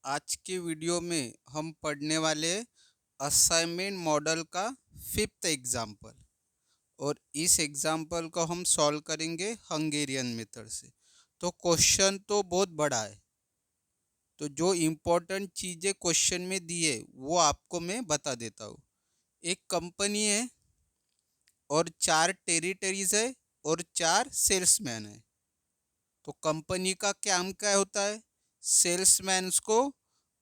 आज के वीडियो में हम पढ़ने वाले असाइनमेंट मॉडल का फिफ्थ एग्जाम्पल। और इस एग्जाम्पल को हम सॉल्व करेंगे हंगेरियन मेथड से। तो क्वेश्चन तो बहुत बड़ा है, तो जो इम्पोर्टेंट चीज़ें क्वेश्चन में दी है वो आपको मैं बता देता हूँ। एक कंपनी है और 4 टेरिटरीज है और 4 सेल्समैन है। तो कंपनी का काम क्या होता है? सेल्समैन्स को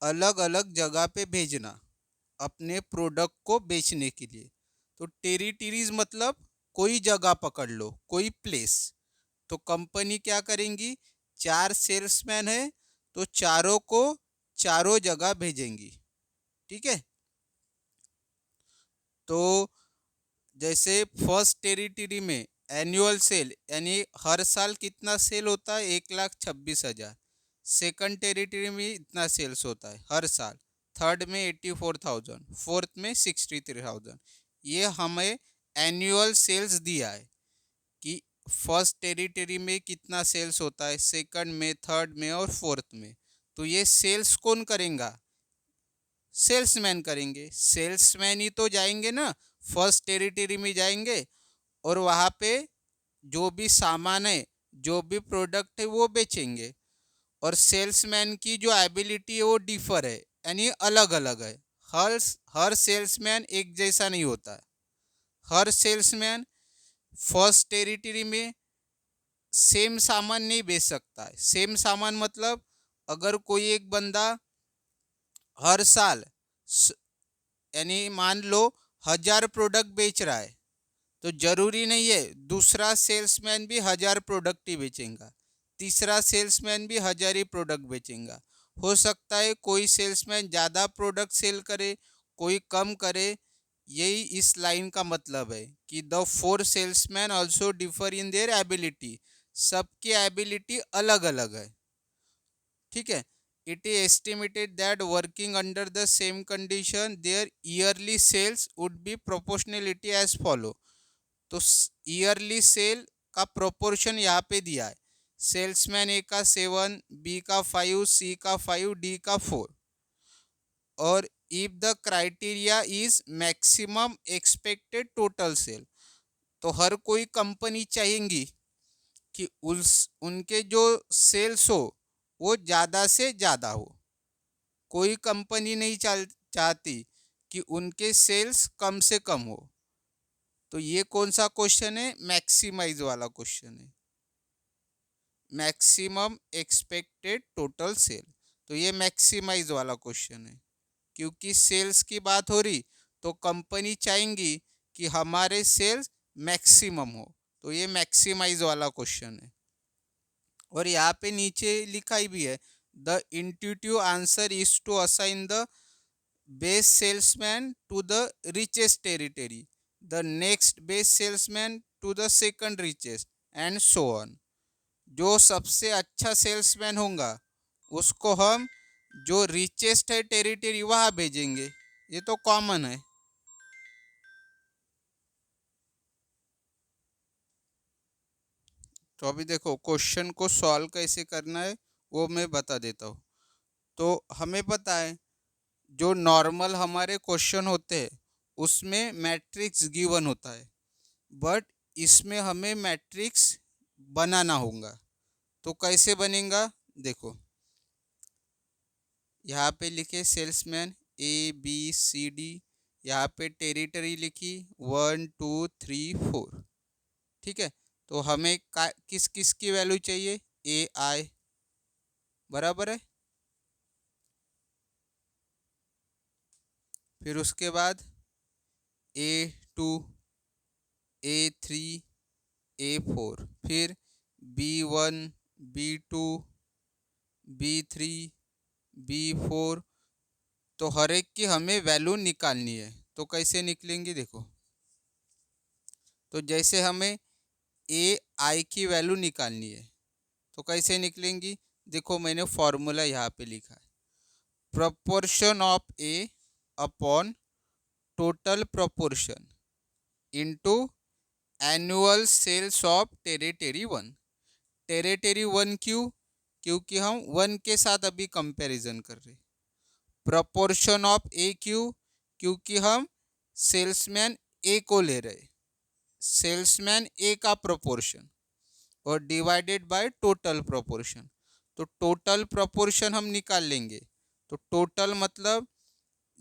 अलग अलग जगह पे भेजना अपने प्रोडक्ट को बेचने के लिए। तो टेरिटरीज मतलब कोई जगह पकड़ लो, कोई प्लेस। तो कंपनी क्या करेंगी? 4 सेल्समैन है तो चारों को चारों जगह भेजेंगी। ठीक है। तो जैसे फर्स्ट टेरिटरी में एनुअल सेल यानी हर साल कितना सेल होता है? 1,26,000। सेकंड टेरिटरी में इतना सेल्स होता है हर साल। थर्ड में 84,000, फोर्थ में 63,000। ये हमें एनुअल सेल्स दिया है कि फर्स्ट टेरिटरी में कितना सेल्स होता है, सेकंड में, थर्ड में और फोर्थ में। तो ये सेल्स कौन करेगा? सेल्समैन करेंगे। सेल्समैन ही तो जाएंगे ना, फर्स्ट टेरिटरी में जाएंगे और वहाँ पे जो भी सामान है, जो भी प्रोडक्ट है वो बेचेंगे। और सेल्समैन की जो एबिलिटी है वो डिफर है, यानी अलग अलग है। हर हर सेल्समैन एक जैसा नहीं होता है। हर सेल्समैन फर्स्ट टेरिटरी में सेम सामान नहीं बेच सकता है। सेम सामान मतलब अगर कोई एक बंदा हर साल यानी मान लो 1,000 प्रोडक्ट बेच रहा है, तो जरूरी नहीं है दूसरा सेल्समैन भी 1,000 प्रोडक्ट ही बेचेगा, तीसरा सेल्समैन भी 1,000 ही प्रोडक्ट बेचेगा। हो सकता है कोई सेल्समैन ज़्यादा प्रोडक्ट सेल करे, कोई कम करे। यही इस लाइन का मतलब है कि the 4 salesman also differ in their ability. सबकी एबिलिटी अलग अलग है। ठीक है। It is estimated that working under the same condition their yearly sales would be proportionality as follow. तो ईयरली सेल का प्रोपोर्शन यहाँ पे दिया है। सेल्समैन ए का 7, बी का 5, सी का 5, डी का 4। और if the criteria is maximum expected total sale, तो हर कोई कंपनी चाहेंगी कि उस उनके जो सेल्स हो वो ज़्यादा से ज़्यादा हो। कोई कंपनी नहीं चाहती कि उनके सेल्स कम से कम हो। तो ये कौन सा क्वेश्चन है? मैक्सिमाइज वाला क्वेश्चन है, मैक्सिमम एक्सपेक्टेड टोटल सेल। तो ये मैक्सिमाइज वाला क्वेश्चन है, क्योंकि सेल्स की बात हो रही तो कंपनी चाहेंगी कि हमारे सेल्स मैक्सिमम हो। तो ये मैक्सिमाइज वाला क्वेश्चन है। और यहाँ पे नीचे लिखा ही भी है, the intuitive answer is to assign the best salesman to the richest territory, the next best salesman to the second richest, and so on. जो सबसे अच्छा सेल्समैन होगा उसको हम जो रिचेस्ट है टेरिटरी वहाँ भेजेंगे। ये तो कॉमन है। तो अभी देखो क्वेश्चन को सॉल्व कैसे करना है वो मैं बता देता हूँ। तो हमें पता है जो नॉर्मल हमारे क्वेश्चन होते हैं उसमें मैट्रिक्स गिवन होता है, बट इसमें हमें मैट्रिक्स बनाना होगा। तो कैसे बनेगा? देखो यहाँ पे लिखे सेल्समैन ABCD, यहाँ पे टेरिटरी लिखी 1 2 3 4। ठीक है। तो हमें किस किस की वैल्यू चाहिए? AI बराबर है। फिर उसके बाद A2, A3, A4, फिर B1, B2, B3, B4। तो हर एक की हमें वैल्यू निकालनी है। तो कैसे निकलेंगी? देखो, तो जैसे हमें AI की वैल्यू निकालनी है तो कैसे निकलेंगी? देखो मैंने फॉर्मूला यहाँ पे लिखा है, proportion of A upon total proportion into annual sales of territory 1। Territory 1 क्यों? क्योंकि हम 1 के साथ अभी कंपैरिजन कर रहे हैं। प्रपोर्शन ऑफ ए क्यू, क्योंकि हम सेल्समैन ए को ले रहे, सेल्समैन ए का प्रोपोर्शन, और डिवाइडेड बाय टोटल प्रोपोर्शन। तो टोटल प्रोपोर्शन हम निकाल लेंगे। तो टोटल मतलब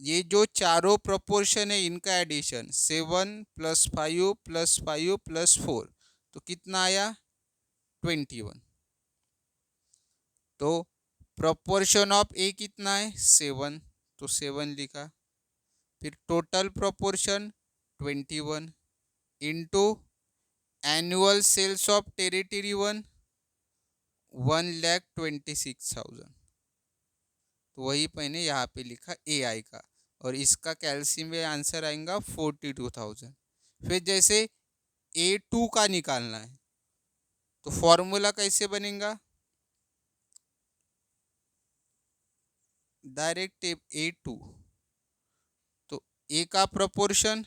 ये जो चारों प्रोपोर्शन है इनका एडिशन, 7 + 5 + 5 + 4, तो कितना आया 21। तो प्रोपोर्शन ऑफ ए कितना है 7, तो 7 लिखा। फिर total proportion 21 into annual sales of territory 1,26,000। तो वही मैंने यहाँ पे लिखा ए आई का, और इसका कैल्शियम में आंसर आएगा 42,000। फिर जैसे A2 का निकालना है, तो फॉर्मूला कैसे बनेगा, डायरेक्ट A2, तो ए का प्रोपोर्शन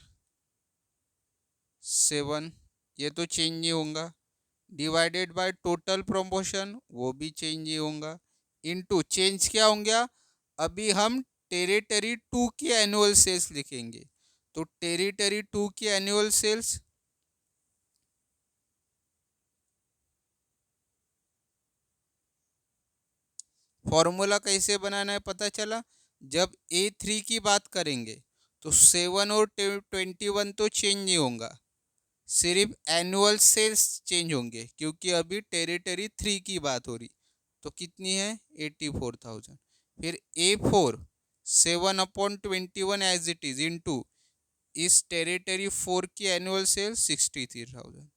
7, ये तो चेंज नहीं होगा, डिवाइडेड बाय टोटल प्रोपोर्शन, वो भी चेंज नहीं होगा, इनटू चेंज क्या होंगे, अभी हम टेरिटरी 2 की एनुअल सेल्स लिखेंगे। तो टेरिटरी 2 की एनुअल सेल्स फॉर्मूला कैसे बनाना है पता चला। जब A3 की बात करेंगे तो 7 और 21 तो चेंज नहीं होगा, सिर्फ एनुअल सेल्स चेंज होंगे, क्योंकि अभी टेरिटरी 3 की बात हो रही। तो कितनी है 84,000। फिर A4 7/21 as it is into इस टेरिटरी 4 की एनुअल सेल 63,000।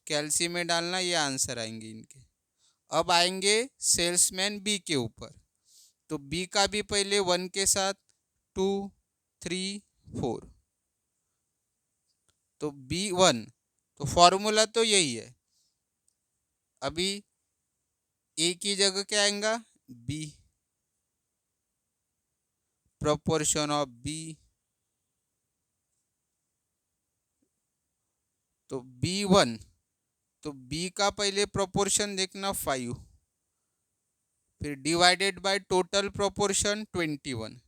कैल्शियम में डालना, ये आंसर आएंगे इनके। अब आएंगे सेल्समैन बी के ऊपर। तो बी का भी पहले 1 के साथ 2 3 4, तो B1, तो फॉर्मूला तो यही है। अभी ए की जगह क्या आएगा बी, प्रोपोर्शन ऑफ बी, तो B1, तो बी का पहले प्रोपोर्शन देखना 5, फिर divided by total proportion 21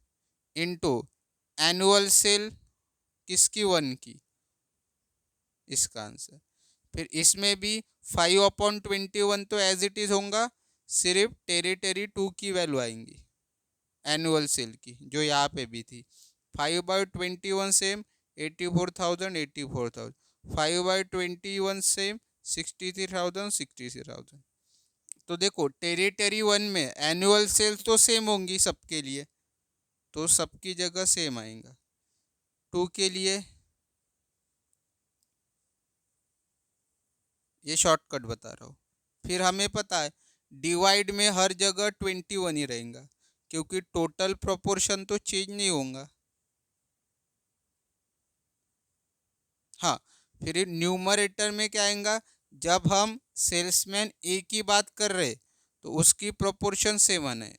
into annual sale किसकी 1 की, इसका आंसर। फिर इसमें भी 5/21 तो एज इट इज होगा, सिर्फ टेरिटरी 2 की वैल्यू आएंगी एनुअल सेल की, जो यहाँ पे भी थी। 5/21 सेम 84,000, 5/21 सेम 63,000। तो देखो टेरिटरी 1 में एनुअल सेल्स तो सेम होंगी सबके लिए, तो सबकी जगह सेम आएगा। 2 के लिए ये शॉर्टकट बता रहा हूँ। फिर हमें पता है डिवाइड में हर जगह 21 ही रहेगा, क्योंकि टोटल प्रोपोर्शन तो चेंज नहीं होगा। हाँ, फिर न्यूमरेटर में क्या आएगा, जब हम सेल्समैन ए की बात कर रहे तो उसकी प्रोपोर्शन 7 है,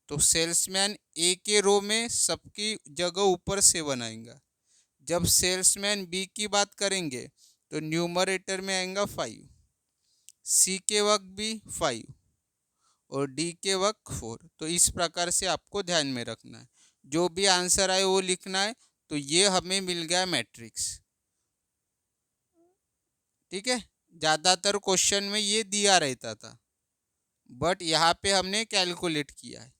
तो सेल्समैन ए के रो में सबकी जगह ऊपर 7 आएगा। जब सेल्समैन बी की बात करेंगे तो न्यूमरेटर में आएगा 5, सी के वक्त भी 5 और डी के वक्त 4। तो इस प्रकार से आपको ध्यान में रखना है, जो भी आंसर आए वो लिखना है। तो ये हमें मिल गया मैट्रिक्स, ठीक है। ज़्यादातर क्वेश्चन में ये दिया रहता था, बट यहाँ पे हमने कैलकुलेट किया है।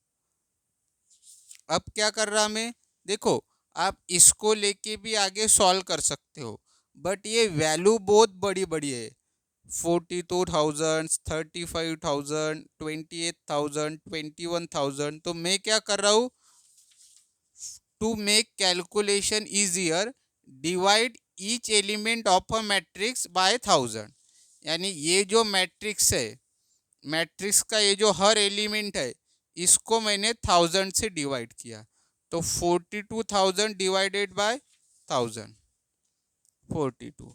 अब क्या कर रहा हमें, देखो आप इसको लेके भी आगे सॉल्व कर सकते हो, बट ये वैल्यू बहुत बड़ी बड़ी है, 42,000, 35,000, 28,000, 21,000। तो मैं क्या कर रहा हूँ, to make calculation easier divide each element of a matrix by 1000। यानी ये जो मैट्रिक्स है, मैट्रिक्स का ये जो हर एलिमेंट है, इसको मैंने 1000 से डिवाइड किया। तो 42,000 डिवाइडेड बाय 1000, 42।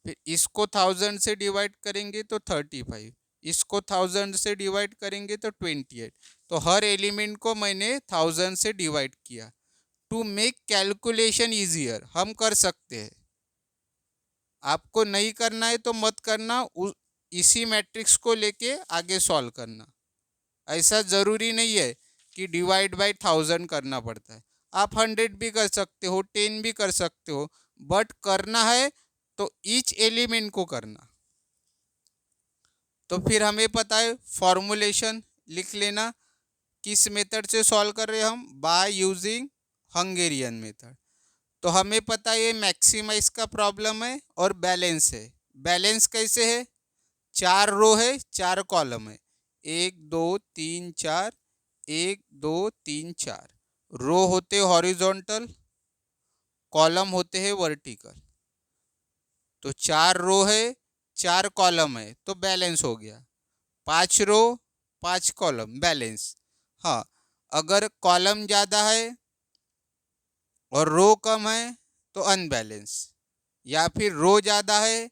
फिर इसको 1000 से डिवाइड करेंगे तो 35, इसको 1000 से डिवाइड करेंगे तो 28। तो हर एलिमेंट को मैंने 1000 से डिवाइड किया। टू मेक कैलकुलेशन इजियर हम कर सकते हैं, आपको नहीं करना है तो मत करना, इसी मैट्रिक्स को लेके आगे सॉल्व करना। ऐसा ज़रूरी नहीं है कि डिवाइड बाय 1000 करना पड़ता है। आप 100 भी कर सकते हो, 10 भी कर सकते हो, बट करना है तो ईच एलिमेंट को करना। तो फिर हमें पता है फॉर्मूलेशन लिख लेना। किस मेथड से सॉल्व कर रहे हैं हम? By using Hungarian method. तो हमें पता है ये मैक्सिमाइज का प्रॉब्लम है और बैलेंस है। बैलेंस कैसे है? 4 रो है, 4 कॉलम है, 1 2 3 4, 1 2 3 4। रो होते हॉरिजॉन्टल, कॉलम होते हैं वर्टिकल। तो 4 रो है, 4 कॉलम है, तो बैलेंस हो गया। 5 रो 5 कॉलम, बैलेंस। हाँ, अगर कॉलम ज़्यादा है और रो कम है तो अनबैलेंस, या फिर रो ज़्यादा है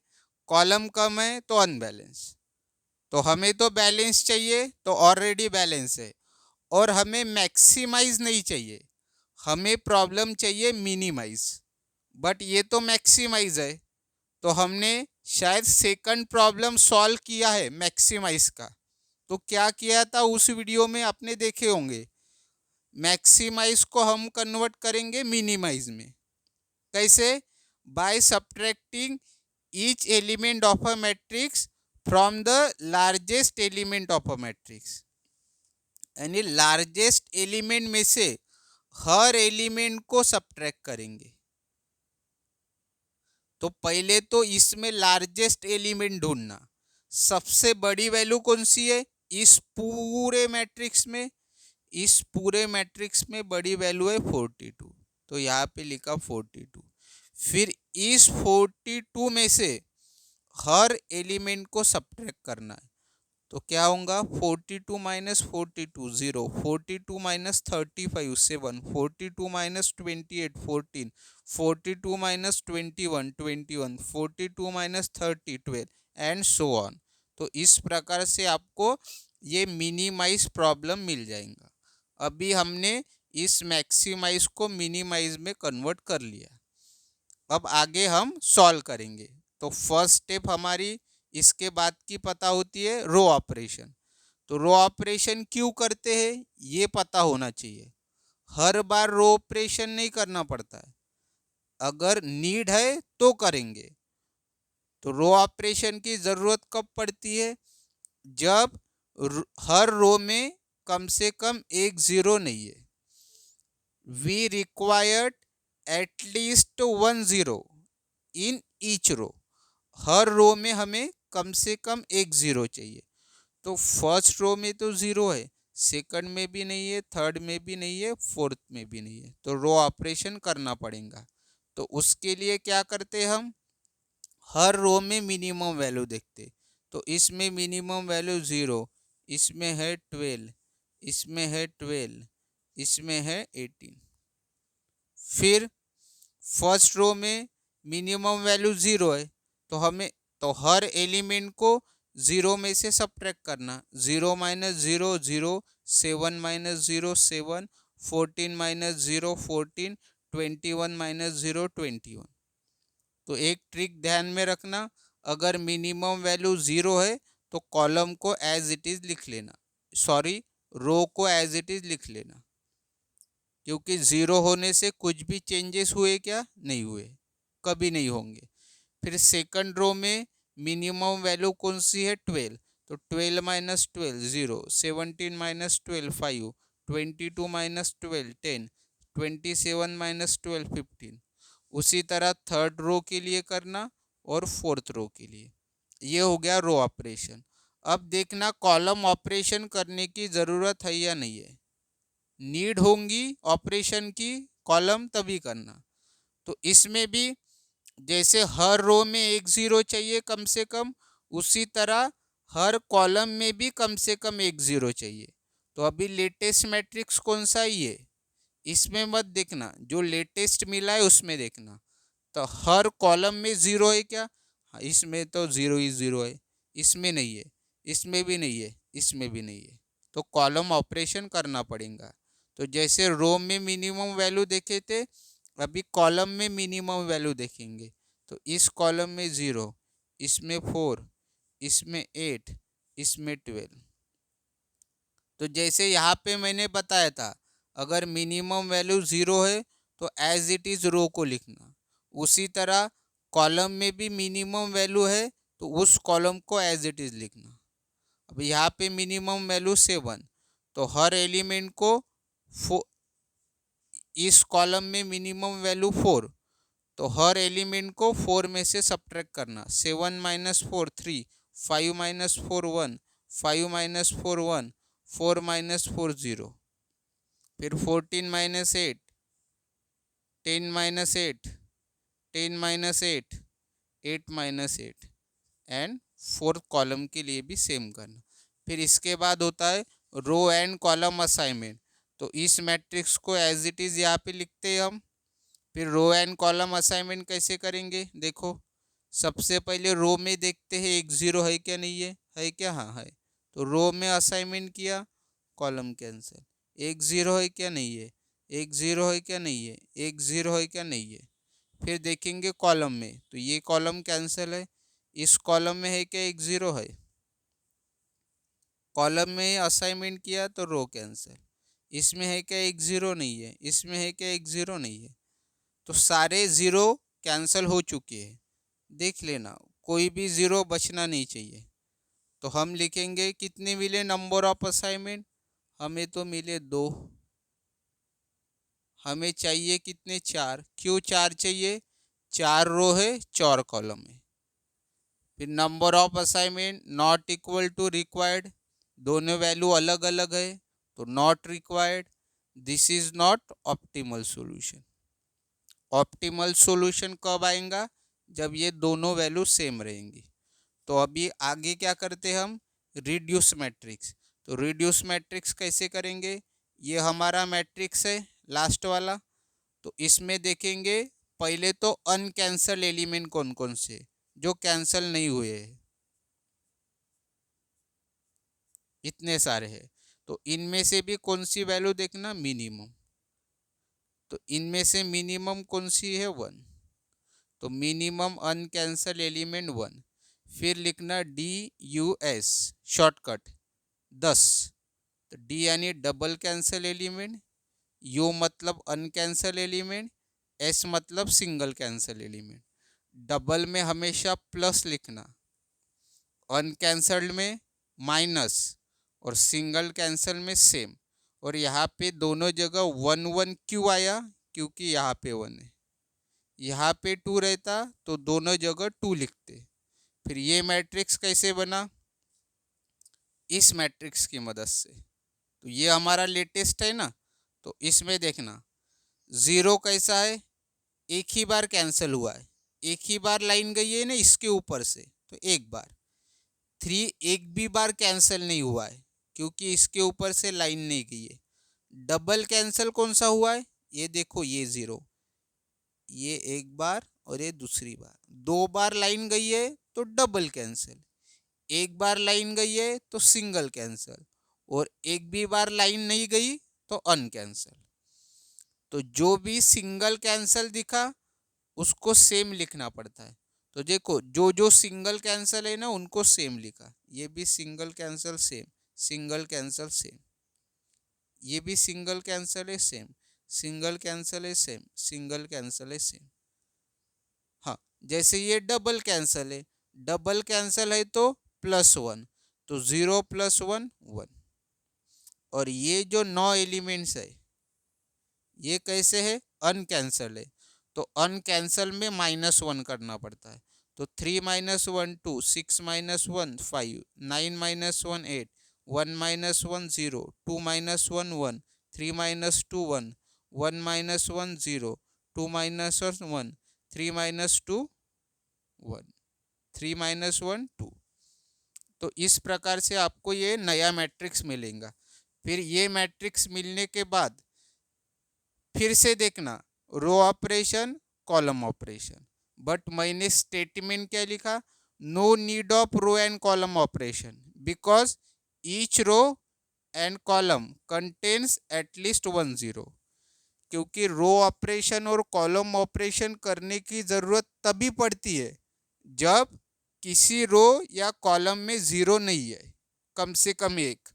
कॉलम कम है तो अनबैलेंस। तो हमें तो बैलेंस चाहिए, तो ऑलरेडी बैलेंस है। और हमें मैक्सिमाइज नहीं चाहिए, हमें प्रॉब्लम चाहिए मिनिमाइज। बट ये तो मैक्सिमाइज है, तो हमने शायद सेकंड प्रॉब्लम सॉल्व किया है मैक्सिमाइज का। तो क्या किया था उस वीडियो में आपने देखे होंगे, मैक्सिमाइज को हम कन्वर्ट करेंगे मिनिमाइज में। कैसे? By subtracting each element of a matrix from the largest element of a matrix. यानी लार्जेस्ट एलिमेंट में से हर एलिमेंट को सब्ट्रैक्ट करेंगे। तो पहले तो इसमें लार्जेस्ट एलिमेंट ढूंढना। सबसे बड़ी वैल्यू कौन सी है इस पूरे मैट्रिक्स में? इस पूरे मैट्रिक्स में बड़ी वैल्यू है 42। तो यहाँ पे लिखा 42। फिर इस 42 में से हर एलिमेंट को सब्ट्रैक्ट करना है। तो क्या होगा? 42 minus 42 0, 42 minus 35 7, 42 minus 28 14, 42 minus 21 21, 42 minus 30 12 and so on. तो इस प्रकार से आपको ये मिनिमाइज प्रॉब्लम मिल जाएगा। अभी हमने इस मैक्सिमाइज को मिनिमाइज में कन्वर्ट कर लिया। अब आगे हम सॉल्व करेंगे। तो फर्स्ट स्टेप हमारी इसके बाद की पता होती है रो ऑपरेशन। तो रो ऑपरेशन क्यों करते हैं ये पता होना चाहिए। हर बार रो ऑपरेशन नहीं करना पड़ता है, अगर नीड है तो करेंगे। तो रो ऑपरेशन की ज़रूरत कब पड़ती है? जब हर रो में कम से कम एक ज़ीरो नहीं है। We required at least 1 zero in each row. हर रो में हमें कम से कम एक ज़ीरो चाहिए। तो फर्स्ट रो में तो ज़ीरो है, सेकंड में भी नहीं है, थर्ड में भी नहीं है, फोर्थ में भी नहीं है। तो रो ऑपरेशन करना पड़ेगा। तो उसके लिए क्या करते हम? हर रो में मिनिमम वैल्यू देखते। तो इसमें मिनिमम वैल्यू 0, इसमें है 12, इसमें है 12, इसमें है 18। फिर फर्स्ट रो में मिनिमम वैल्यू 0 है, तो हमें तो हर एलिमेंट को 0 में से सब्ट्रैक्ट करना। 0 माइनस 0 0, 7 माइनस 0 7, 14 माइनस 0 14, 21 माइनस 0 21। तो एक ट्रिक ध्यान में रखना, अगर मिनिमम वैल्यू 0 है तो कॉलम को एज इट इज़ लिख लेना, सॉरी रो को एज इट इज़ लिख लेना। क्योंकि 0 होने से कुछ भी चेंजेस हुए क्या? नहीं हुए, कभी नहीं होंगे। फिर सेकंड रो में मिनिमम वैल्यू कौन सी है? 12। तो 12 माइनस 12 0, 17 माइनस 12 5, 22 माइनस 12 10, 27 माइनस 12 15। उसी तरह थर्ड रो के लिए करना और फोर्थ रो के लिए। ये हो गया रो ऑपरेशन। अब देखना कॉलम ऑपरेशन करने की ज़रूरत है या नहीं है। नीड होंगी ऑपरेशन की कॉलम तभी करना। तो इसमें भी जैसे हर रो में एक ज़ीरो चाहिए कम से कम, उसी तरह हर कॉलम में भी कम से कम एक ज़ीरो चाहिए। तो अभी लेटेस्ट मैट्रिक्स कौन सा ही है इसमें मत देखना, जो लेटेस्ट मिला है उसमें देखना। तो हर कॉलम में ज़ीरो है क्या? हाँ, इसमें तो ज़ीरो ही ज़ीरो है, इसमें नहीं है, इसमें भी नहीं है, इसमें भी नहीं है। तो कॉलम ऑपरेशन करना पड़ेगा। तो जैसे रो में मिनिमम वैल्यू देखे थे, अभी कॉलम में मिनिमम वैल्यू देखेंगे। तो इस कॉलम में 0, इसमें 4, इसमें 8, इसमें 12। तो जैसे यहाँ पे मैंने बताया था, अगर मिनिमम वैल्यू 0 है तो एज इट इज़ रो को लिखना। उसी तरह कॉलम में भी मिनिमम वैल्यू है तो उस कॉलम को एज इट इज़ लिखना। अब यहाँ पे मिनिमम वैल्यू 7, तो हर एलिमेंट को इस कॉलम में मिनिमम वैल्यू 4, तो हर एलिमेंट को 4 में से सब्ट्रैक्ट करना। 7 माइनस 4 3, 5 माइनस 4 1, 5 माइनस 4 1, 4 माइनस 4 0, फिर 14 minus 8, 10 minus 8, 10 minus 8, 8 minus 8, and fourth column के लिए भी सेम करना। फिर इसके बाद होता है रो एंड कॉलम असाइनमेंट। तो इस मैट्रिक्स को एज इट इज़ यहाँ पे लिखते हैं हम। फिर रो एंड कॉलम असाइनमेंट कैसे करेंगे, देखो सबसे पहले रो में देखते हैं एक जीरो है क्या, नहीं है क्या, हाँ है, तो रो में असाइनमेंट किया, कॉलम कैंसिल। एक जीरो है क्या, नहीं है, एक जीरो है क्या, नहीं है, एक जीरो है क्या, नहीं है। फिर देखेंगे कॉलम में, तो ये कॉलम कैंसिल है, इस कॉलम में है क्या, एक जीरो है, कॉलम में असाइनमेंट किया तो रो कैंसिल। इसमें है क्या, एक जीरो नहीं है, इसमें है क्या, एक जीरो नहीं है, तो सारे ज़ीरो कैंसिल हो चुके हैं। देख लेना कोई भी ज़ीरो बचना नहीं चाहिए। तो हम लिखेंगे कितने मिले नंबर ऑफ असाइनमेंट, हमें तो मिले 2, हमें चाहिए कितने, 4। क्यों 4 चाहिए, 4 रो है 4 कॉलम है। फिर number of assignment not equal to required, दोनों वैल्यू अलग अलग है तो not required. This is not optimal solution. Optimal solution कब आएगा, जब ये दोनों वैल्यू सेम रहेंगी। तो अभी आगे क्या करते हैं हम, रिड्यूस मैट्रिक्स। तो रिड्यूस मैट्रिक्स कैसे करेंगे, ये हमारा मैट्रिक्स है लास्ट वाला। तो इसमें देखेंगे पहले तो अनकैंसल एलिमेंट कौन कौन से जो कैंसल नहीं हुए हैं, इतने सारे हैं। तो इनमें से भी कौन सी वैल्यू देखना, मिनिमम। तो इनमें से मिनिमम कौन सी है, 1, तो मिनिमम अनकैंसल एलिमेंट 1। फिर लिखना DUS शॉर्टकट 10। तो डी यानी डबल कैंसल एलिमेंट, यू मतलब अनकैंसल एलिमेंट, एस मतलब सिंगल कैंसल एलिमेंट। डबल में हमेशा प्लस लिखना, अनकैंसल्ड में माइनस, और सिंगल कैंसल में सेम। और यहाँ पे दोनों जगह 1 1 क्यों आया, क्योंकि यहाँ पे 1 है, यहाँ पे 2 रहता तो दोनों जगह 2 लिखते। फिर ये मैट्रिक्स कैसे बना, इस मैट्रिक्स की मदद से। तो ये हमारा लेटेस्ट है ना, तो इसमें देखना ज़ीरो कैसा है, एक ही बार कैंसिल हुआ है, एक ही बार लाइन गई है ना इसके ऊपर से, तो एक बार। 3 एक भी बार कैंसिल नहीं हुआ है क्योंकि इसके ऊपर से लाइन नहीं गई है। डबल कैंसिल कौन सा हुआ है, ये देखो, ये 0, ये एक बार और ये दूसरी बार। 2 बार लाइन गई है तो डबल कैंसिल, एक बार लाइन गई है तो सिंगल कैंसिल, और एक भी बार लाइन नहीं गई तो अनकैंसल। तो जो भी सिंगल कैंसिल दिखा उसको सेम लिखना पड़ता है। तो देखो जो जो सिंगल कैंसिल है ना उनको सेम लिखा, ये भी single cancel same, single cancel same, ये भी सिंगल कैंसिल है सेम, सिंगल कैंसिल है सेम, सिंगल कैंसिल है सेम। हाँ, जैसे ये डबल कैंसिल है, डबल कैंसिल है तो +1, तो 0 + 1 1। और ये जो 9 एलिमेंट्स है ये कैसे है, अनकैंसल है, तो अनकैंसल में -1 करना पड़ता है। तो 3 - 1 2, 6 - 1 5, 9 - 1 8, 1 - 1 0, 2 - 1 1, 3 - 2 1, 1 - 1 0, 2 - 1 3 - 2 1, 3 - 1 2। तो इस प्रकार से आपको ये नया मैट्रिक्स मिलेगा। फिर ये मैट्रिक्स मिलने के बाद फिर से देखना row operation, column operation. But मैंने स्टेटमेंट क्या लिखा, no need of row and column operation because each row and column contains at least 1 0। क्योंकि रो ऑपरेशन और कॉलम ऑपरेशन करने की ज़रूरत तभी पड़ती है जब किसी रो या कॉलम में ज़ीरो नहीं है, कम से कम एक।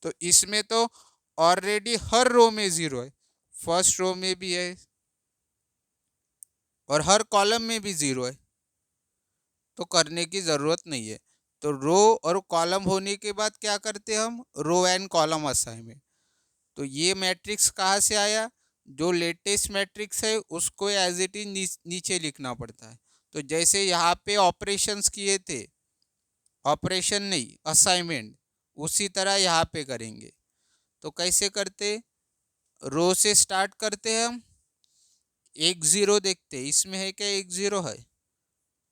तो इसमें तो ऑलरेडी हर रो में जीरो है, फर्स्ट रो में भी है और हर कॉलम में भी जीरो है, तो करने की ज़रूरत नहीं है। तो रो और कॉलम होने के बाद क्या करते हैं हम, रो एंड कॉलम असाइनमेंट। तो ये मैट्रिक्स कहाँ से आया, जो लेटेस्ट मैट्रिक्स है उसको एज इट इज नीचे लिखना पड़ता है। तो जैसे यहाँ पे ऑपरेशंस किए थे, ऑपरेशन नहीं असाइनमेंट, उसी तरह यहाँ पे करेंगे। तो कैसे करते, रो से स्टार्ट करते हैं हम, एक ज़ीरो देखते, इसमें है क्या, एक ज़ीरो है,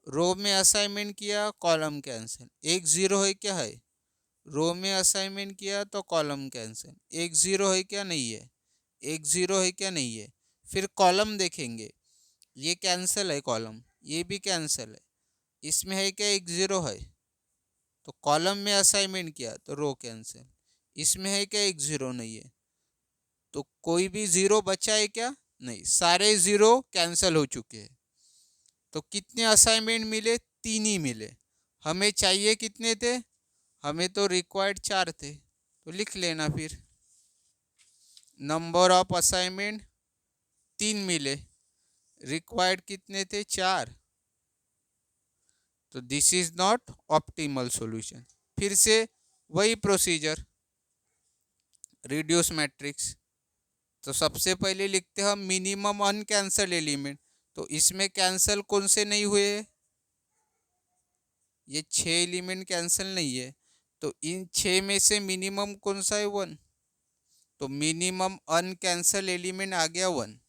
रो में असाइनमेंट किया, कॉलम कैंसिल, एक ज़ीरो है क्या है, रो में असाइनमेंट किया तो कॉलम कैंसिल, एक ज़ीरो है क्या, नहीं है, एक ज़ीरो है क्या, नहीं है। फिर कॉलम देखेंगे, ये कैंसिल है कॉलम, ये भी कैंसिल है, इसमें है क्या, एक ज़ीरो है, तो कॉलम में असाइनमेंट किया तो रो कैंसिल, इसमें है क्या, एक ज़ीरो नहीं है, तो कोई भी ज़ीरो बचा है क्या, नहीं, सारे ज़ीरो कैंसिल हो चुके हैं। तो कितने असाइनमेंट मिले, तीन ही मिले, हमें चाहिए कितने थे, हमें तो रिक्वायर्ड चार थे, तो लिख लेना फिर, नंबर ऑफ असाइनमेंट तीन मिले, रिक्वायर्ड कितने थे, चार, तो this is not optimal solution. फिर से वही प्रोसीजर, रिड्यूस मैट्रिक्स। तो सबसे पहले लिखते हैं हम मिनिमम अनकैंसल एलिमेंट, तो इसमें कैंसल कौन से नहीं हुए, ये छः एलिमेंट कैंसिल नहीं है, तो इन छः में से मिनिमम कौन सा है, वन, तो मिनिमम अनकैंसल एलिमेंट आ गया वन।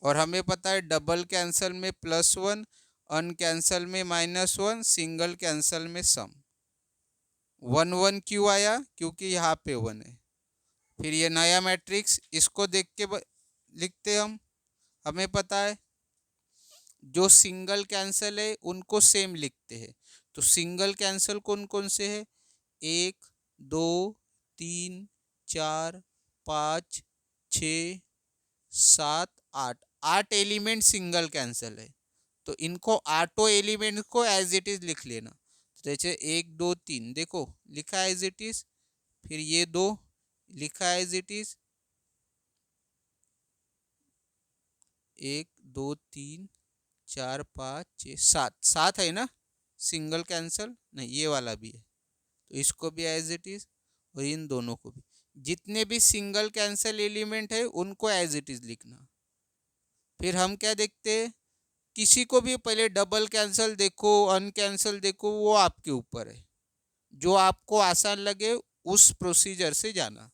और हमें पता है डबल कैंसल में प्लस वन, अनकैंसल में माइनस वन, सिंगल कैंसल में सम। वन वन क्यों आया, क्योंकि यहाँ पे वन है। फिर ये नया मैट्रिक्स, इसको देख के लिखते हम, हमें पता है जो सिंगल कैंसल है उनको सेम लिखते हैं। तो सिंगल कैंसल कौन कौन से है, एक, दो, तीन, चार, पाँच, छ, सात, आठ, आठ एलिमेंट सिंगल कैंसल है, तो इनको आठों एलिमेंट को एज इट इज लिख लेना। जैसे एक दो तीन देखो लिखा एज इट इज, फिर ये दो लिखा एज इट इज, एक दो तीन चार पाँच छः सात, सात है ना सिंगल कैंसल, नहीं ये वाला भी है, तो इसको भी एज इट इज, और इन दोनों को भी, जितने भी सिंगल कैंसल एलिमेंट है उनको एज इट इज लिखना। फिर हम क्या देखते हैं, किसी को भी पहले डबल कैंसल देखो, अनकैंसल देखो, वो आपके ऊपर है, जो आपको आसान लगे उस प्रोसीजर से जाना।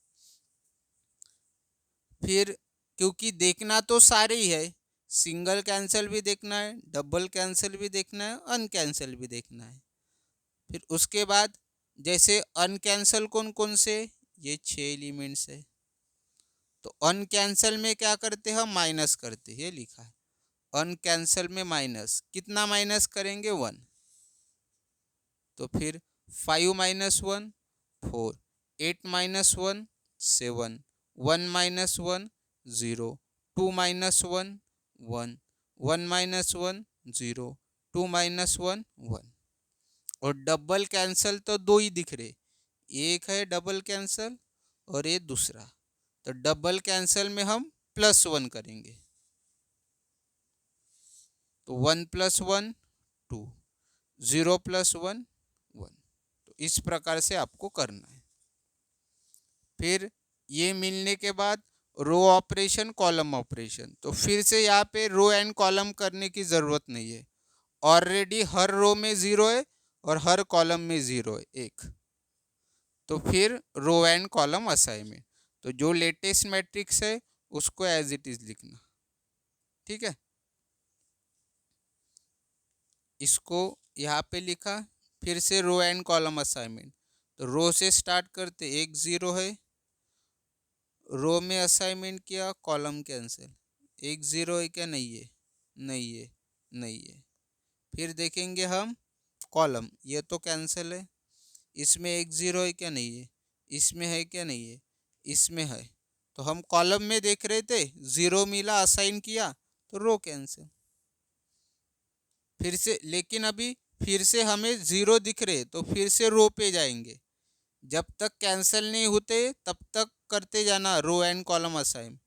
फिर क्योंकि देखना तो सारे ही है, सिंगल कैंसिल भी देखना है, डबल कैंसिल भी देखना है, अनकैंसिल भी देखना है। फिर उसके बाद जैसे अनकैंसिल कौन कौन से, ये छः एलिमेंट्स है, तो अनकैंसिल में क्या करते हैं, माइनस करते हैं, ये लिखा है अनकैंसिल में माइनस, कितना माइनस करेंगे, वन, तो फिर five minus one, four, eight minus one, seven, one minus one, zero, two minus one, one, one minus one, zero, two minus one, one. और डबल कैंसल तो दो ही दिख रहे, एक है डबल कैंसल और ये दूसरा, तो डबल कैंसल में हम प्लस वन करेंगे, तो one plus one two, zero plus one one. तो इस प्रकार से आपको करना है। फिर ये मिलने के बाद रो ऑपरेशन, कॉलम ऑपरेशन, तो फिर से यहाँ पे रो एंड कॉलम करने की ज़रूरत नहीं है, ऑलरेडी हर रो में ज़ीरो है और हर कॉलम में ज़ीरो है एक, तो फिर रो एंड कॉलम असाइनमेंट, तो जो लेटेस्ट मैट्रिक्स है उसको एज इट इज़ लिखना, ठीक है। इसको यहाँ पे लिखा, फिर से रो एंड कॉलम असाइनमेंट, तो रो से स्टार्ट करते, एक ज़ीरो है, रो में असाइनमेंट किया, कॉलम कैंसिल, एक ज़ीरो है क्या, नहीं है, नहीं है, नहीं है। फिर देखेंगे हम कॉलम, ये तो कैंसिल है, इसमें एक ज़ीरो है क्या, नहीं है, इसमें है क्या, नहीं है, इसमें है, तो हम कॉलम में देख रहे थे, ज़ीरो मिला, असाइन किया, तो रो कैंसिल। फिर से लेकिन अभी फिर से हमें ज़ीरो दिख रहे, तो फिर से रो पे जाएंगे, जब तक कैंसिल नहीं होते तब तक करते जाना रो एंड कॉलम असाइन।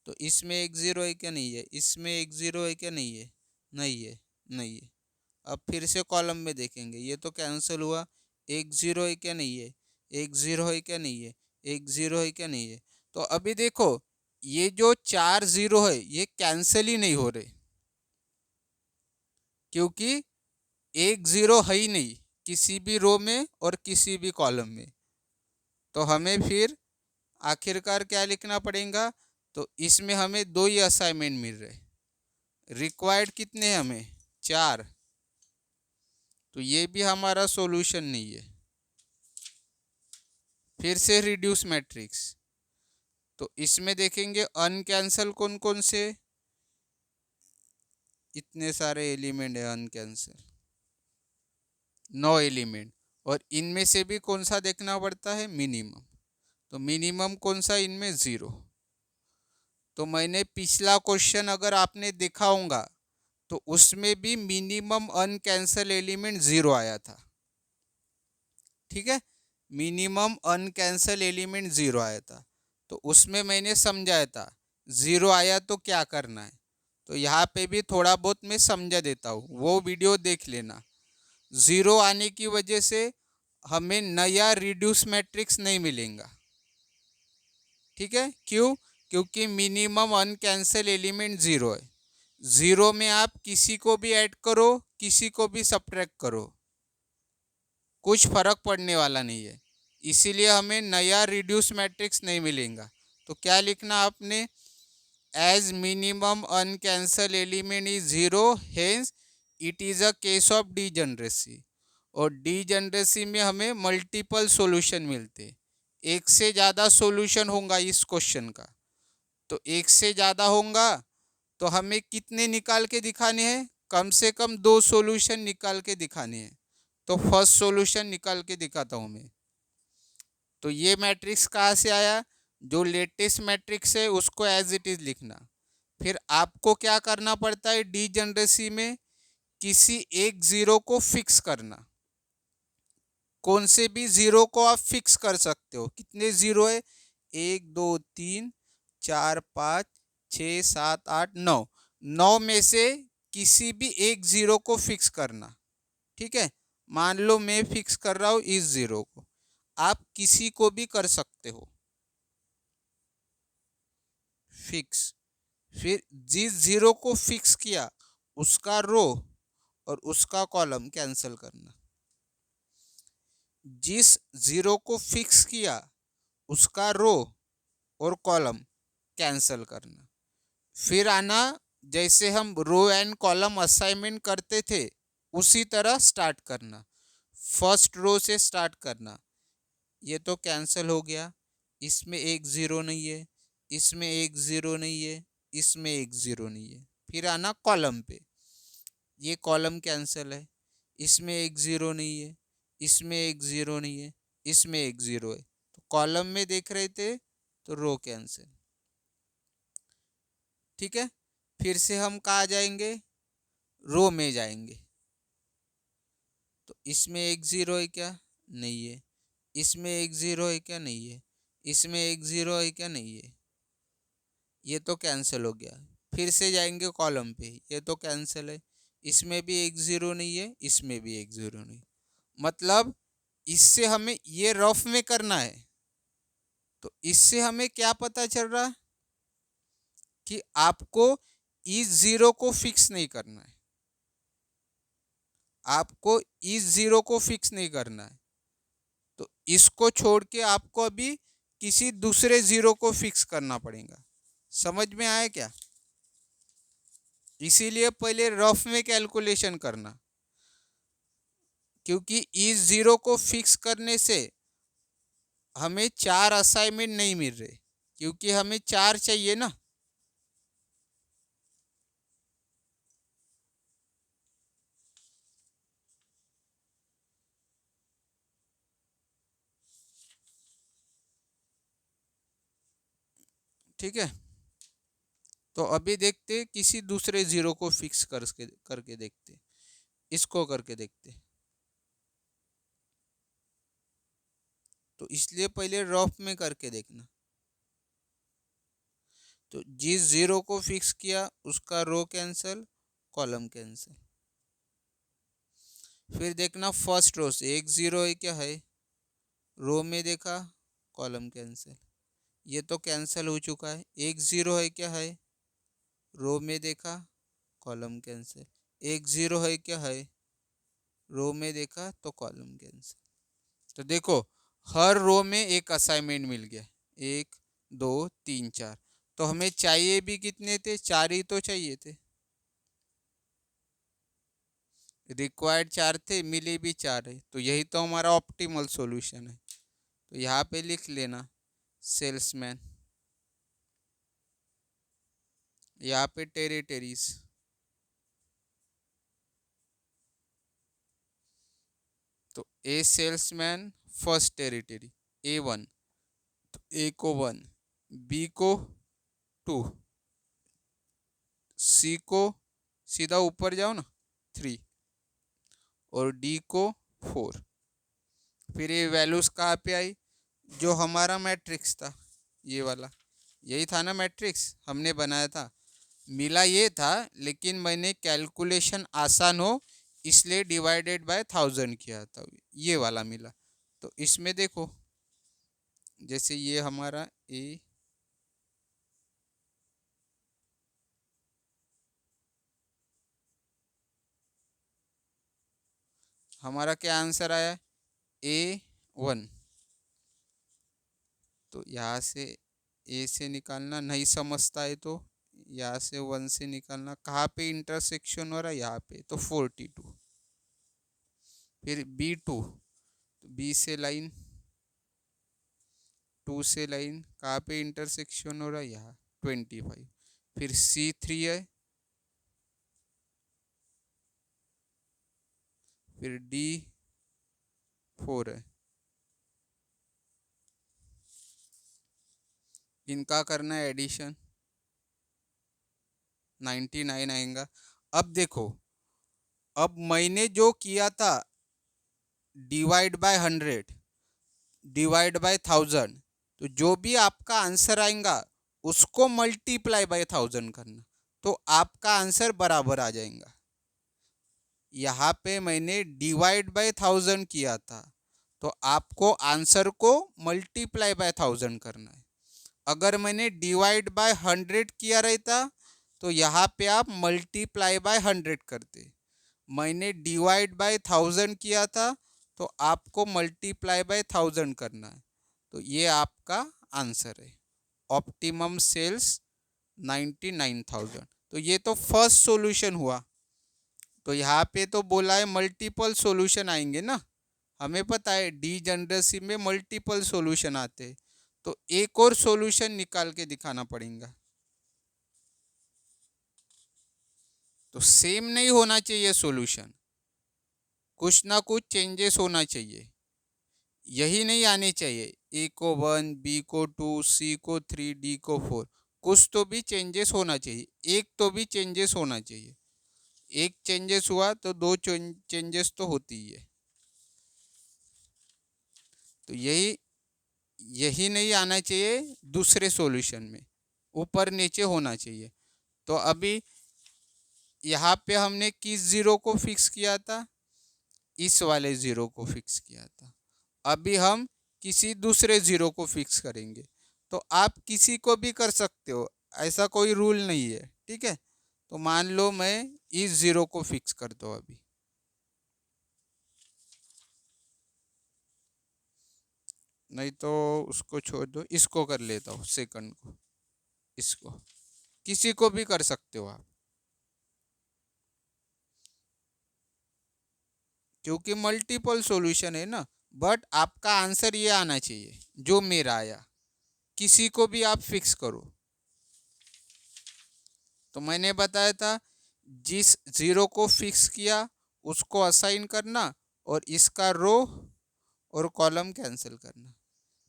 तो इसमें एक ज़ीरो है क्या, नहीं है। इसमें एक ज़ीरो है क्या, नहीं है। नहीं है, नहीं है। अब फिर से कॉलम में देखेंगे, ये तो कैंसिल हुआ। एक ज़ीरो है क्या, नहीं है। एक ज़ीरो है क्या, नहीं है। एक ज़ीरो है क्या, नहीं है। तो अभी देखो, ये जो चार ज़ीरो है ये कैंसिल ही नहीं हो रहे, क्योंकि एक ज़ीरो है ही नहीं किसी भी रो में और किसी भी कॉलम में। तो हमें फिर आखिरकार क्या लिखना पड़ेगा, तो इसमें हमें दो ही असाइनमेंट मिल रहे, रिक्वायर्ड कितने हैं हमें, चार। तो ये भी हमारा सॉल्यूशन नहीं है। फिर से रिड्यूस मैट्रिक्स, तो इसमें देखेंगे अनकैंसल कौन कौन से, इतने सारे एलिमेंट है अनकैंसल, 9 एलिमेंट। और इनमें से भी कौन सा देखना पड़ता है, मिनिमम। तो मिनिमम कौन सा, इनमें ज़ीरो। तो मैंने पिछला क्वेश्चन अगर आपने देखा होगा तो उसमें भी मिनिमम अनकैंसल एलिमेंट ज़ीरो आया था। ठीक है, मिनिमम अनकैंसल एलिमेंट ज़ीरो आया था। तो उसमें मैंने समझाया था ज़ीरो आया तो क्या करना है। तो यहाँ पे भी थोड़ा बहुत मैं समझा देता हूँ, वो वीडियो देख लेना। ज़ीरो आने की वजह से हमें नया रिड्यूस मैट्रिक्स नहीं मिलेगा। ठीक है, क्यों, क्योंकि मिनिमम अनकैंसल एलिमेंट ज़ीरो है। ज़ीरो में आप किसी को भी ऐड करो, किसी को भी सब्ट्रैक्ट करो, कुछ फर्क पड़ने वाला नहीं है। इसीलिए हमें नया रिड्यूस मैट्रिक्स नहीं मिलेगा। तो क्या लिखना आपने, as minimum uncancelled element is zero, hence it is a case of degeneracy. और डीजनरेसी में हमें मल्टीपल सॉल्यूशन मिलते, एक से ज़्यादा सॉल्यूशन होगा इस क्वेश्चन का। तो एक से ज़्यादा होगा तो हमें कितने निकाल के दिखाने हैं, कम से कम दो सॉल्यूशन निकाल के दिखाने हैं। तो फर्स्ट सॉल्यूशन निकाल के दिखाता हूँ मैं। तो ये मैट्रिक्स कहाँ से आया, जो लेटेस्ट मैट्रिक्स है उसको एज इट इज़ लिखना। फिर आपको क्या करना पड़ता है डीजनरेसी में, किसी एक ज़ीरो को फिक्स करना। कौन से भी ज़ीरो को आप फिक्स कर सकते हो। कितने ज़ीरो है, 1 2 3 4 5 6 7 8 9, 9 में से किसी भी एक ज़ीरो को फिक्स करना। ठीक है, मान लो मैं फिक्स कर रहा हूँ इस ज़ीरो को, आप किसी को भी कर सकते हो फिक्स। फिर जिस ज़ीरो को फिक्स किया उसका रो और उसका कॉलम कैंसिल करना। जिस ज़ीरो को फिक्स किया उसका रो और कॉलम कैंसिल करना। फिर आना, जैसे हम रो एंड कॉलम असाइनमेंट करते थे उसी तरह स्टार्ट करना, फर्स्ट रो से स्टार्ट करना। ये तो कैंसिल हो गया, इसमें एक ज़ीरो नहीं है, इसमें एक ज़ीरो नहीं है, इसमें एक ज़ीरो नहीं है। फिर आना कॉलम पे, ये कॉलम कैंसिल है, इसमें एक ज़ीरो नहीं है, इसमें एक ज़ीरो नहीं है, इसमें एक ज़ीरो है। तो कॉलम में देख रहे थे तो रो कैंसिल। ठीक है, फिर से हम कहाँ जाएंगे, रो में जाएंगे। तो इसमें एक ज़ीरो है क्या, नहीं है। इसमें एक ज़ीरो है क्या, नहीं है। इसमें एक ज़ीरो है क्या, नहीं है। ये तो कैंसिल हो गया। फिर से जाएंगे कॉलम पे, ये तो कैंसिल है, इसमें भी एक ज़ीरो नहीं है, इसमें भी एक ज़ीरो नहीं। मतलब इससे हमें ये रफ में करना है। तो इससे हमें क्या पता चल रहा है कि आपको इस ज़ीरो को फिक्स नहीं करना है, आपको इस ज़ीरो को फिक्स नहीं करना है। तो इसको छोड़ के आपको अभी किसी दूसरे ज़ीरो को फिक्स करना पड़ेगा। समझ में आया क्या, इसीलिए पहले रफ में कैलकुलेशन करना, क्योंकि इस ज़ीरो को फिक्स करने से हमें चार असाइनमेंट नहीं मिल रहे, क्योंकि हमें चार चाहिए ना। ठीक है, तो अभी देखते किसी दूसरे ज़ीरो को फिक्स करके देखते, इसको करके देखते। तो इसलिए पहले रफ में करके देखना। तो जिस जीरो को फिक्स किया उसका रो कैंसल, कॉलम कैंसल। फिर देखना फर्स्ट रो से एक जीरो है क्या है, रो में देखा कॉलम कैंसिल, ये तो कैंसिल हो चुका है। एक जीरो है क्या है, रो में देखा कॉलम कैंसिल। एक जीरो है क्या है, रो में देखा तो कॉलम कैंसिल। तो देखो हर रो में एक असाइनमेंट मिल गया, एक दो तीन चार। तो हमें चाहिए भी कितने थे, चार ही तो चाहिए थे। रिक्वायर्ड चार थे, मिले भी चार है, तो यही तो हमारा ऑप्टिमल सॉल्यूशन है। तो यहाँ पे लिख लेना सेल्समैन, यहाँ पे टेरिटरीज। तो ए सेल्समैन फर्स्ट टेरिटरी A1, तो ए को 1, बी को 2, सी को सीधा ऊपर जाओ ना 3, और डी को 4। फिर ये वैल्यूज कहाँ पे आई, जो हमारा मैट्रिक्स था ये वाला, यही था ना मैट्रिक्स हमने बनाया था। मिला ये था, लेकिन मैंने कैलकुलेशन आसान हो इसलिए डिवाइडेड बाय 1000 किया था, ये वाला मिला। तो इसमें देखो जैसे ये हमारा ए, हमारा क्या आंसर आया, A1। तो यहाँ से ए से निकालना नहीं समझता है तो यहाँ से 1 से निकालना, कहाँ पे इंटरसेक्शन हो रहा है, यहाँ पे, तो 42। फिर B2, तो बी से लाइन, 2 से लाइन, कहाँ पे इंटरसेक्शन हो रहा है, यहाँ 25। फिर C3 है, फिर D4 है। इनका करना है एडिशन, 99 आएगा। अब देखो, अब मैंने जो किया था डिवाइड बाय 100, डिवाइड बाय 1000, तो जो भी आपका आंसर आएगा उसको मल्टीप्लाई बाय 1000 करना, तो आपका आंसर बराबर आ जाएगा। यहाँ पे मैंने डिवाइड बाय 1000 किया था, तो आपको आंसर को मल्टीप्लाई बाय 1000 करना है। अगर मैंने डिवाइड बाय 100 किया रहता तो यहाँ पे आप मल्टीप्लाई बाय 100 करते। मैंने डिवाइड बाय 1000 किया था, तो आपको मल्टीप्लाई बाय 1000 करना है। तो ये आपका आंसर है, ऑप्टिमम सेल्स 99,000। तो ये तो फर्स्ट सॉल्यूशन हुआ। तो यहाँ पे तो बोला है मल्टीपल सॉल्यूशन आएंगे ना, हमें पता है डी जनरेसी में मल्टीपल सॉल्यूशन आते हैं। तो एक और सॉल्यूशन निकाल के दिखाना पड़ेगा। तो सेम नहीं होना चाहिए सॉल्यूशन, कुछ ना कुछ चेंजेस होना चाहिए। यही नहीं आने चाहिए ए को 1, बी को 2, सी को 3, डी को 4। कुछ तो भी चेंजेस होना चाहिए, एक तो भी चेंजेस होना चाहिए। एक चेंजेस हुआ तो दो चेंजेस तो होती ही है। तो यही यही नहीं आना चाहिए दूसरे सॉल्यूशन में, ऊपर नीचे होना चाहिए। तो अभी यहाँ पे हमने किस जीरो को फिक्स किया था, इस वाले जीरो को फिक्स किया था। अभी हम किसी दूसरे जीरो को फिक्स करेंगे। तो आप किसी को भी कर सकते हो, ऐसा कोई रूल नहीं है, ठीक है। तो मान लो मैं इस जीरो को फिक्स कर दो अभी, नहीं तो उसको छोड़ दो, इसको कर लेता हूँ सेकंड को, इसको किसी को भी कर सकते हो आप, क्योंकि मल्टीपल सॉल्यूशन है ना। बट आपका आंसर ये आना चाहिए जो मेरा आया, किसी को भी आप फिक्स करो। तो मैंने बताया था जिस जीरो को फिक्स किया उसको असाइन करना, और इसका रो और कॉलम कैंसिल करना।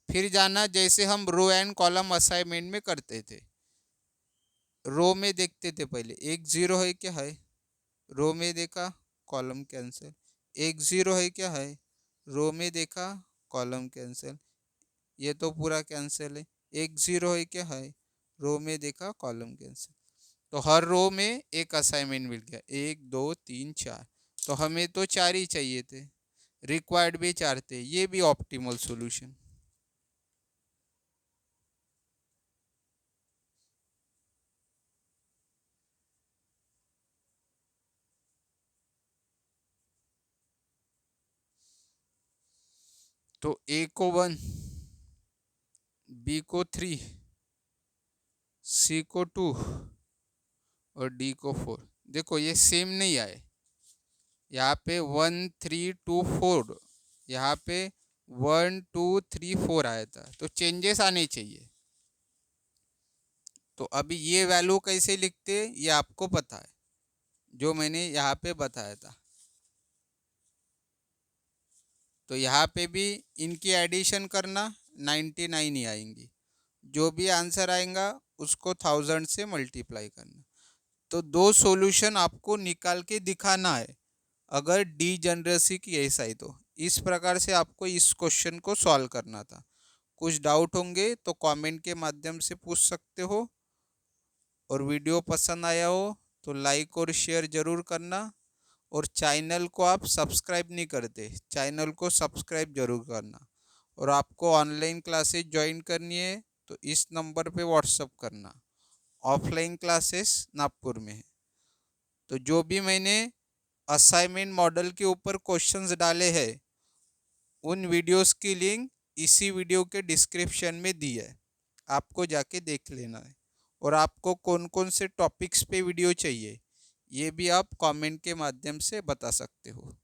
फिर जाना जैसे हम रो एंड कॉलम असाइनमेंट में करते थे, रो में देखते थे पहले एक जीरो है क्या है, रो में देखा कॉलम कैंसिल। एक जीरो है क्या है, रो में देखा कॉलम कैंसिल। ये तो पूरा कैंसिल है, एक जीरो है क्या है, रो में देखा कॉलम कैंसिल। तो हर रो में एक असाइनमेंट मिल गया, 1 2 3 4, तो हमें तो 4 ही चाहिए थे, रिक्वायर्ड भी 4 थे, ये भी ऑप्टिमल सॉल्यूशन। तो ए को 1, बी को 3, सी को 2 और डी को 4। देखो ये सेम नहीं आए, यहाँ पे 1 3 2 4, यहाँ पे 1 2 3 4 आया था, तो चेंजेस आने चाहिए। तो अभी ये वैल्यू कैसे लिखते ये आपको पता है, जो मैंने यहाँ पे बताया था। तो यहाँ पे भी इनकी एडिशन करना, 99 ही आएंगी, जो भी आंसर आएगा उसको 1000 से मल्टीप्लाई करना। तो दो सॉल्यूशन आपको निकाल के दिखाना है, अगर डी जनरेसी की ऐसा ही। तो इस प्रकार से आपको इस क्वेश्चन को सॉल्व करना था। कुछ डाउट होंगे तो कमेंट के माध्यम से पूछ सकते हो, और वीडियो पसंद आया हो तो लाइक और शेयर जरूर करना, और चैनल को आप सब्सक्राइब नहीं करते, चैनल को सब्सक्राइब जरूर करना। और आपको ऑनलाइन क्लासेस ज्वाइन करनी है तो इस नंबर पे व्हाट्सअप करना, ऑफलाइन क्लासेस नागपुर में है। तो जो भी मैंने असाइनमेंट मॉडल के ऊपर क्वेश्चंस डाले हैं, उन वीडियोस की लिंक इसी वीडियो के डिस्क्रिप्शन में दी है, आपको जाके देख लेना है। और आपको कौन कौन से टॉपिक्स पे वीडियो चाहिए ये भी आप कमेंट के माध्यम से बता सकते हो।